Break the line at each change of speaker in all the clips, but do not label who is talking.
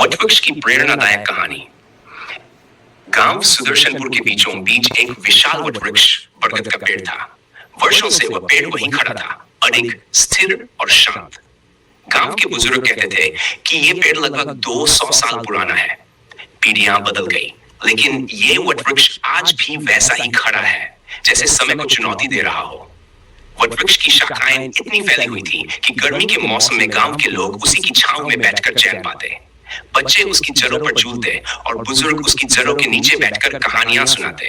वटवृक्ष की प्रेरणादायक कहानी। गांव सुदर्शनपुर के बीचों बीच एक विशाल वटवृक्ष बरगद का पेड़ था। वर्षों से वह पेड़ वहीं खड़ा था, अडिग, स्थिर और शांत। गांव के बुजुर्ग कहते थे कि यह पेड़ लगभग 200 साल पुराना है। पीढ़ियां बदल गई, लेकिन ये वटवृक्ष आज भी वैसा ही खड़ा है, जैसे समय को चुनौती दे रहा हो। वटवृक्ष की शाखाएं इतनी फैली हुई थी कि गर्मी के मौसम में गांव के लोग उसी की छांव में बैठकर चैन पाते। बच्चे उसकी जड़ों पर झूलते और बुजुर्ग उसकी जड़ों के नीचे बैठकर कहानियां सुनाते।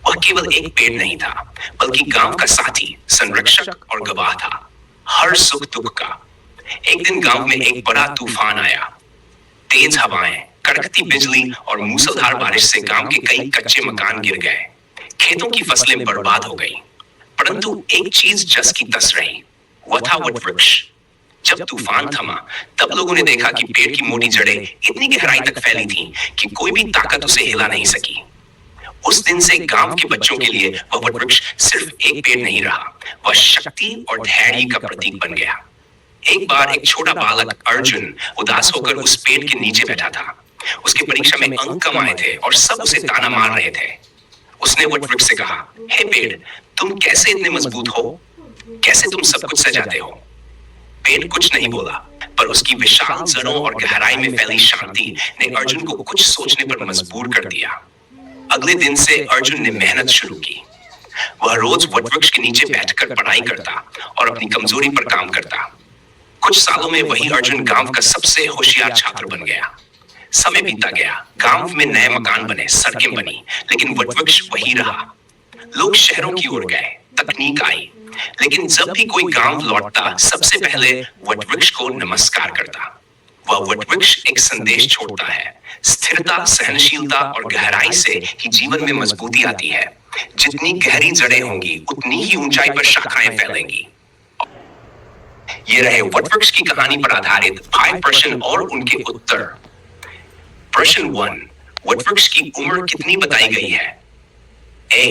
वह केवल एक पेड़ नहीं था, बल्कि गांव का साथी, संरक्षक और गवाह था, हर सुख दुख का। एक दिन गांव में एक बड़ा तूफान आया। तेज हवाएं, कड़कती बिजली और मूसलाधार बारिश से गांव के कई कच्चे मकान गिर गए। खेतों की फसलें बर्बाद हो गई, परंतु एक चीज जस की तस रही, वह था वटवृक्ष। जब तूफान थमा, तब लोगों ने देखा कि पेड़ की मोटी जड़ें इतनी गहराई तक फैली थीं कि कोई भी ताकत उसे हिला नहीं सकी। उस दिन से गांव के बच्चों के लिए वह वटवृक्ष सिर्फ एक पेड़ नहीं रहा, वह शक्ति और धैर्य का प्रतीक बन गया। एक बार एक छोटा बालक अर्जुन उदास होकर उस पेड़ के नीचे बैठा था। उसकी परीक्षा में अंक कम आए थे और सब उसे ताना मार रहे थे। उसने वटवृक्ष से कहा, हे पेड़, तुम कैसे इतने मजबूत हो? कैसे तुम सब कुछ सजाते हो? पेड़ कुछ नहीं बोला, पर उसकी विशाल जड़ों और गहराई में फैली शांति ने अर्जुन को कुछ सोचने पर मजबूर कर दिया। अगले दिन से अर्जुन ने मेहनत शुरू की। वह रोज वटवृक्ष के नीचे बैठकर पढ़ाई करता और अपनी कमजोरी पर काम करता। कुछ सालों में वही अर्जुन गांव का सबसे होशियार छात्र बन गया। समय बीता गया, गांव में नए मकान बने, सड़कें बनी, लेकिन वटवृक्ष वही रहा। लोग शहरों की ओर गए, तकनीक आई, लेकिन जब भी कोई गांव लौटता, सबसे पहले वटवृक्ष को नमस्कार करता। वह वटवृक्ष एक संदेश छोड़ता है, स्थिरता, सहनशीलता और गहराई से ही जीवन में मजबूती आती है। जितनी गहरी जड़ें होंगी, उतनी ही ऊंचाई पर शाखाएं फैलेंगी। ये रहे वटवृक्ष की कहानी पर आधारित 5 प्रश्न और उनके उत्तर। प्रश्न 1, वटवृक्ष की उम्र कितनी बताई गई है? A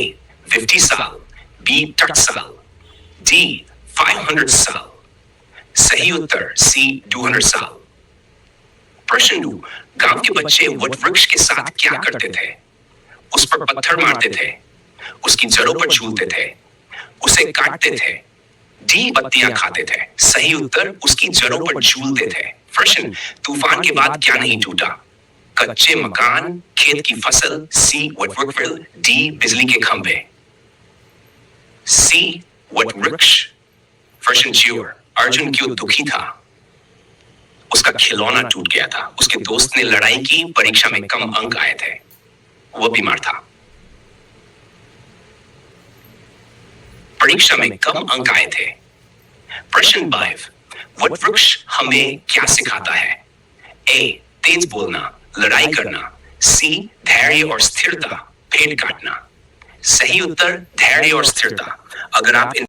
50 साल, B 30 साल, D 500 साल। सही उत्तर C 200 साल। प्रश्न 2, गांव के बच्चे वटवृक्ष के साथ क्या करते थे? उस पर पत्थर मारते थे, उसकी जड़ों पर झूलते थे, उसे काटते थे। D पत्तियां खाते थे। सही उत्तर उसकी जड़ों पर झूलते थे। प्रश्न, तूफान के बाद क्या नहीं टूटा? कच्चे मकान, खेत की फसल, C वटवृक्ष, D बिजली के खंभे। C वटवृक्ष। प्रश्न 4, अर्जुन क्यों दुखी था? उसका खिलौना टूट गया था, उसके दोस्त ने लड़ाई की, परीक्षा में कम अंक आए थे, वह बीमार था। परीक्षा में कम अंक आए थे। प्रश्न 5, वटवृक्ष हमें क्या सिखाता है? A तेज बोलना, लड़ाई करना, C धैर्य और स्थिरता, पेड़ काटना। सही उत्तर धैर्य और स्थिरता। अगर आप इन